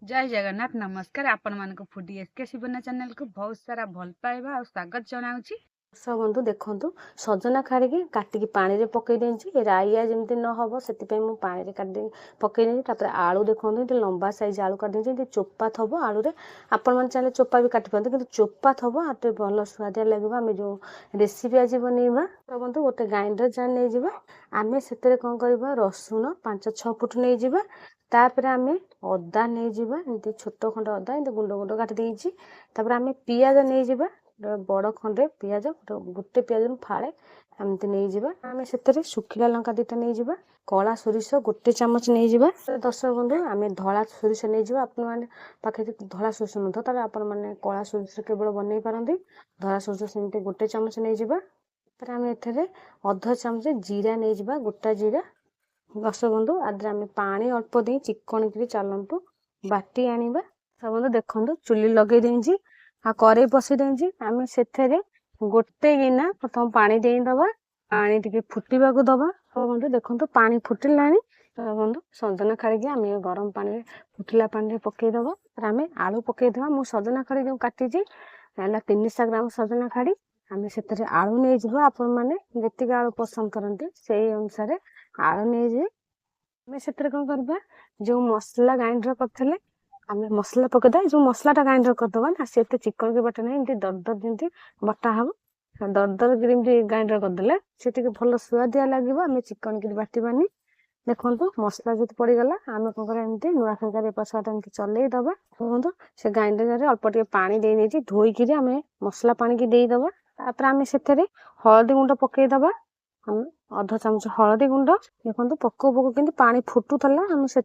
जय जगन्नाथ नमस्कार आपण मानक फूडी एसके शिवना चैनल को बहुत सारा भल पाइबा और स्वागत जनाऊँगी। दर्शक बंधु देखु सजना खाड़ी काटिकी पानी रे पकई देछि राइया जमती न हबो सेति मु पानी रे काट पकई देछि। तापर आलू देखु लंबा साइज आलू काट देछि चोपा थबो आलू रे आपण मन चाहे चोपा भी काटि पाते किंतु चोपा थबो आटे भल स्वादिया लागबो। आमे जो रेसिपी आज बनैबा तो बंधु गोटे ग्राइंडर जार नै जिबा आमे सेतरे कोन करबा रसुन 5-6 फुट नै जिबा। तापर आमे अदा नै जिबा एंती छोटो खंड अदा एंती गुंड गुंड काट देछि। तापर आमे पियाज नै जिबा बड़ खंडे पियाज गोटे पियाज फाड़े एमती नहीं जावा। आम से सुखिला लंका दीटा नहीं जावा कला सोरिष गोटे चामच नहीं जावा। दर्शक बंधु आम धला सोरिष नहीं जावा आपने पाखे धला सोरिष न था आपण मैंने कला सोरिष केवल बनई पारती धला सोरिष सेमती गोटे चामच नहीं जावा। आम एथे अध चामच जीरा नहीं जावा गोटा जीरा। दर्शक बंधु आदि आम पानी अल्प दे चिकन कर चलतु बाटी आनिबा। बंधु देखु चुली लगे देछि आ कड़े बसई देछि आम से गोटे गिना प्रथम पानी देदबा पानी टिके फुटवा को दबा। बंधु देखो पानी फुटिला बंधु सजना खाड़ी आम गरम पानी फुटिला पानी पकईदबा। आम आलू पकईदबा मु सजना खाड़ी जो काटी 300 ग्राम सजना खाड़ी आम से आलू नहीं जावा। आपण मैंने जी आलू पसंद करते से अनुसार आलू नहीं जाए। आम से कौन करवा जो मसला ग्राइंडर करते आम मसला पकईदा जो मसलाटा ग्राइंडर करदबा ना से चिकन के बाटा नहीं दरदर जमी बटा हम दरदर ग्राइंडर करदे से भल सुआदिया लगे। आम चिकन की बाटबानी देखु मसला जो पड़गला आम कौन करमती नुआ खंकार पछाटा चलईदबा। देखो से ग्राइंडर अल्प टे पानी दे धोईकी आम मसला पानी की देदबा। तापर आम से हलदी गुंड पकईदबा हम अध चामच हलदी गुंड देखो पको पको कि पानी फुटुला आम से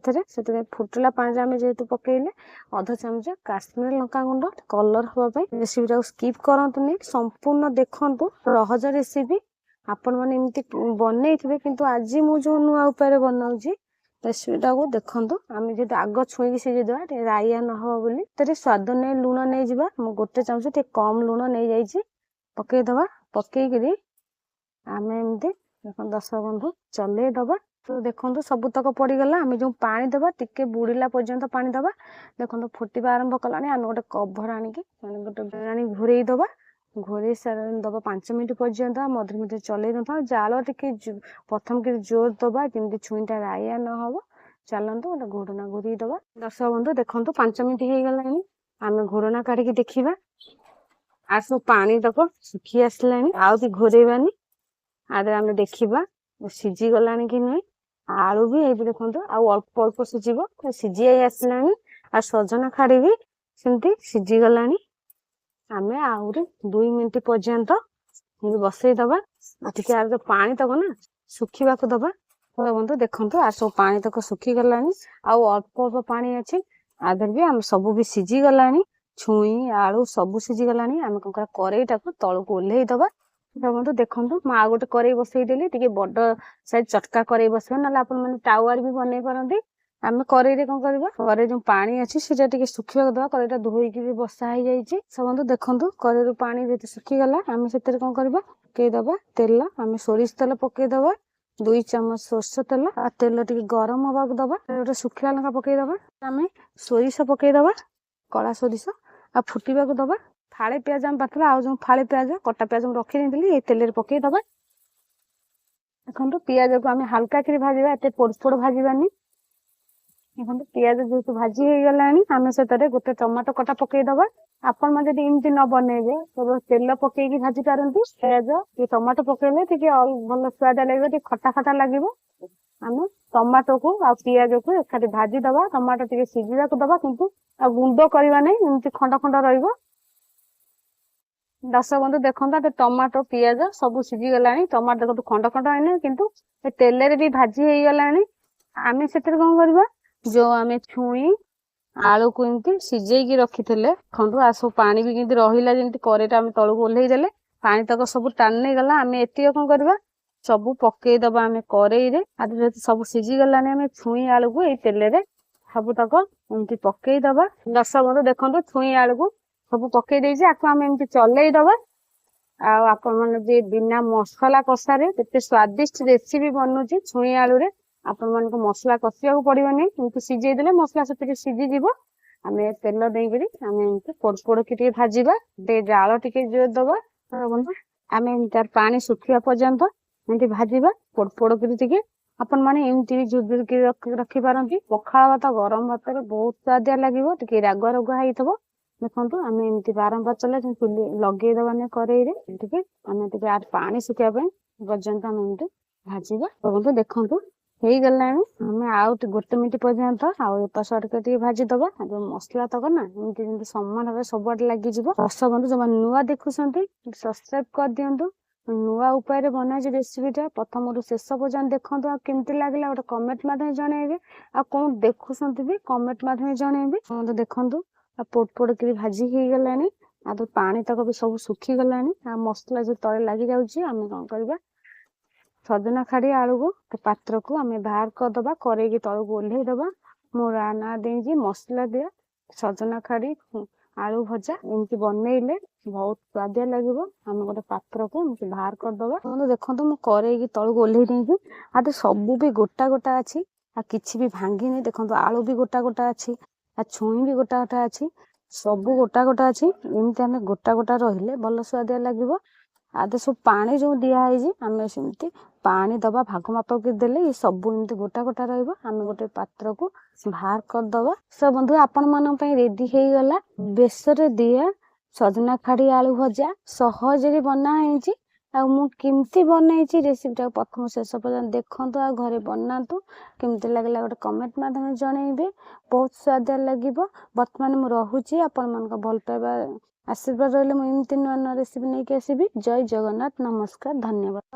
फुटला पानी आम जेहेतु पकईले अध चामच काश्मीर लंका गुंड कलर हाँपाई। रेसिपी स्किप करतुनि संपूर्ण देखु सहज रेसिपी आपण मैंने एमती बनई थे किंतु आज मु जो नुआ उपाय बनाऊँगी रेसिपीटा को देखु आम जो आग छुई सीझेदेवा राइया न हो बोली तेरे स्वाद नहीं लुण नहीं जावा मु गोटे चामच टे कम लुण नहीं जाइए पकईदबा पकईकरी आम एमती देख दर्शक बंधु चलईदबा। तो देखो सबुतक पड़गला आम जो पानी दबा टिके बुड़ीला पर्यंत पानी दबा देखो फुटवा आरंभ कला आम गोटे कभर आणिकी गोटे आनी घोरई दबा घोरई सार दबा 5 मिनट पर्यंत मधुर मधुर चलई ना जाल टिके प्रथम के जोर दबा जमी छुईटा राइया न हम चलतु गोटे घोड़ना घोरी दबा। दर्शक बंधु देखो 5 मिनट हो गलानी आम घोड़ना काढ़ी देखा आ सब पानी तक सुखी आसला आउ घोरईबानी आदे आम देखा सीझी गलानी कि नुहे आलू भी ये देखो अल्प अल्प सीझब सीझी आसला आ सजना खाड़ी भी सेमती सीझी गलानी। आम आहरी 2 मिनट पर्यंत बसईदबा टे पानी तक ना सुखा दबा। बंधु देखो आ सब पानी तक सुखी गलानी आउ अल्प अल्प पानी अच्छे आदर भी आम सब भी सीझी गलानी छुई आलू सब सीझी गलानी आम कौन कड़ईटा को तलक ओह्लईदबा। बंधु देखो मुझे गोटे कड़ई बसईदेली टे बड़ साइज चटका कड़ई बसवा ना मैंने टावर भी बनई पारती। आम कड़ई कौन करवा कड़ई जो पानी अच्छी से सुखा दबा कड़ईटा धोईकी बसा हो जाए। बंधु देखो कड़ई पानी जो सुखीगला आम से कौन करवा पकईदबा तेल आम सोरिष तेल पकईदबा 2 चामच सोरष तेल आ तेल टे गरम हवा दबा गोटे सुखिला लंका पकईदबा आम सोरिष पकईदबा कला सोरिष आ फुटवा दबा फाड़े प्याज आम पातला आ जो फाड़े प्याज कटा प्याज रखी ये तेल पकईदबा। देखो पियाज को आम हल्का कर भाजवा एत पोड़ पोड़ भाजबानी देखो पियाज जेहतु भाजी हो गला आम से गोटे टमाटो कटा पकईदबा। आपण मैंने एमती न बनइबे तो तेल पकईकी भाजी पारती पियाज ये टमाटो पकईले भल स्वाद लगे खटा खटा लगे। आम टमाटो को आ पियाज को एकाठी भाजी दबा टमाटो टे सीझा दबा किंतु आ गुंड करवा नहीं एमती खंड खंड रही। दर्शक बंधु देखो टमाटो पियाज सब सीझी गला टमाटो देखो खंड खंड है किंतु तेल भी भाजी हो गला आम से कौन करवा जो आम छुई आलू को एमती सीझेकी रखी थे खंडु आ सब पानी भी कमी रहा जमी कड़ईटा आम तलक ओह्लईदेले पानी तक सब टाण नहीं गला आम एति कौन करवा सब पकईदबा आम कड़ई सब सीझी गलानी आम छुई आलू को तेल सब तक एमती पकईदबा। दर्शक बंधु देखो छुई आलू को सब पकई आपको आम एमती चलईदबा। आपण मैंने बिना मसला कषारे केते स्वादिष्ट रेसिपी बनूची छुई आलू रे आपण मान मसला कषिया पड़ोनी सीझे देले मसला से सीझीज ଆମେ ତେଲ ଦେଇକିରି ଆମେ ଏମିତି ପୋଡ ପୋଡକି ଟିକେ ଭାଜିବା, ଟିକେ ଜାଳ ଟିକେ ଜୋର ଦବା ବନ୍ଧୁ। ଆମେ ତାର ପାଣି ଶୁଖିବା ପର୍ଯ୍ୟନ୍ତ ଏମିତି ଭାଜିବା ପୋଡ ପୋଡକିରି ଟିକେ। ଆପଣ ମାନେ ଏମିତି ବି ଝୁରଝୁରିକି ରଖିପାରନ୍ତି। ପଖାଳ ଭାତ ଗରମ ଭାତରେ ବହୁତ ସୁଆଦିଆ ଲାଗିବ, ଟିକେ ରାଗୁଆ ରାଗୁଆ ହେଇଥିବ। ଦେଖନ୍ତୁ ଆମେ ଏମିତି ବାରମ୍ବାର ଚଲେଇବା, ଚୁଲି ଲଗେଇଦବାନି କରେଇରେ, ଟିକେ ଆମେ ଟିକେ ପାଣି ଶୁଖିବା ପାଇଁ ପର୍ଯ୍ୟନ୍ତ ଆମେ ଏମିତି ଭାଜିବା। ବନ୍ଧୁ ଦେଖନ୍ତୁ ହେଇଗଲାଣି। ଆମେ ଆଉ ଗୋଟେ ମିନିଟ ପର୍ଯ୍ୟନ୍ତ ଆଉ ଏପାଶ ଟିକେ ଭାଜିଦବା। ଯୋଉ ମସଲା ତକ ନା ଏମିତି ଯେମିତି ସମାନ ଭାବେ ସବୁଆଡେ ଲାଗିଯିବ। ରସ ବନ୍ଧୁ ଯୋଉମାନେ ନୂଆ ଦେଖୁଛନ୍ତି ସବସ୍କ୍ରାଇବ କରିଦିଅନ୍ତୁ। ନୂଆ ଉପାୟରେ ବନାଇଛି ରେସିପିଟା, ପ୍ରଥମରୁ ଶେଷ ପର୍ଯ୍ୟନ୍ତ ଦେଖନ୍ତୁ। ଆଉ କେମିତି ଲାଗିଲା ଗୋଟେ କମେଣ୍ଟ ମାଧ୍ୟମରେ ଜଣେଇବେ। ଆଉ କଣ ଦେଖୁଛନ୍ତି ବି କମେଣ୍ଟ ମାଧ୍ୟମରେ ଜଣେଇବେ। ଦେଖନ୍ତୁ ଆଉ ପୋଡ ପୋଡକିରି ଭାଜି ହେଇଗଲାଣି। ଆଉ ପାଣି ତକ ବି ସବୁ ଶୁଖିଗଲାଣି। ଆଉ ମସଲା ଯୋଉ ତଳେ ଲାଗି ଯାଉଛି, ଆମେ କଣ କରିବା, ସଜନା ଖାଡି ଆଳୁକୁ ପାତ୍ରକୁ ଆମେ ବାହାର କରିଦବା, କରେଇକି ତଳକୁ ଓହ୍ଲେଇ ଦବା। ମୁଁ ନାଁ ଦେଇଛି ମସଲା ଦିଆ ସଜନା ଖାଡି ଆଳୁ ଭଜା। ଏମିତି ବନେଇଲେ ବହୁତ ସ୍ୱାଦିଆ ଲାଗିବ। ଆମେ ଗୋଟେ ପାତ୍ରକୁ ଏମିତି ବାହାର କରିଦବା। ଦେଖନ୍ତୁ ମୁଁ କରେଇକି ତଳକୁ ଓହ୍ଲେଇ ଦେଇଛି। ଆଉ ସବୁ ବି ଗୋଟା ଗୋଟା ଅଛି, ଆଉ କିଛି ବି ଭାଙ୍ଗିନି। ଦେଖନ୍ତୁ ଆଳୁ ବି ଗୋଟା ଗୋଟା ଅଛି, ଆଉ ଛୁଇଁ ବି ଗୋଟା ଗୋଟା ଅଛି, ସବୁ ଗୋଟା ଗୋଟା ଅଛି। ଏମିତି ଆମେ ଗୋଟା ଗୋଟା ରହିଲେ ଭଲ ସୁଆଦିଆ ଲାଗିବ। ଆଉ ସବୁ ପାଣି ଯୋଉ ଦିଆ ହେଇଛି, ଆମେ ସେମିତି ପାଣି ଦବା ଭାଗ ମାପକି ଦେଲେ ସବୁ ଏମିତି ଗୋଟା ଗୋଟା ରହିବ। ଆମେ ଗୋଟେ ପାତ୍ରକୁ ବାହାର କରିଦବା। ବନ୍ଧୁ ଆପଣ ମାନଙ୍କ ପାଇଁ ରେଡି ହେଇଗଲା ବେସରରେ ଦିଆ ସଜନା ଖାଡି ଆଳୁ ଭଜା। ସହଜରେ ବନା ହେଇଛି। ଆଉ ମୁଁ କେମିତି ବନେଇଛି ରେସିପିଟାକୁ ପ୍ରଥମ ଶେଷ ପର୍ଯ୍ୟନ୍ତ ଦେଖନ୍ତୁ, ଆଉ ଘରେ ବନାନ୍ତୁ। କେମିତି ଲାଗିଲା ଗୋଟେ କମେଣ୍ଟ ମାଧ୍ୟମରେ ଜଣେଇବେ। ବହୁତ ସୁଆଦିଆ ଲାଗିବ। ବର୍ତ୍ତମାନ ମୁଁ ରହୁଛି। ଆପଣ ମାନଙ୍କ ଭଲ ପାଇବା ଆଶୀର୍ବାଦ ରହିଲେ ମୁଁ ଏମିତି ନୂଆ ନୂଆ ରେସିପି ନେଇକି ଆସିବି। ଜୟ ଜଗନ୍ନାଥ, ନମସ୍କାର, ଧନ୍ୟବାଦ।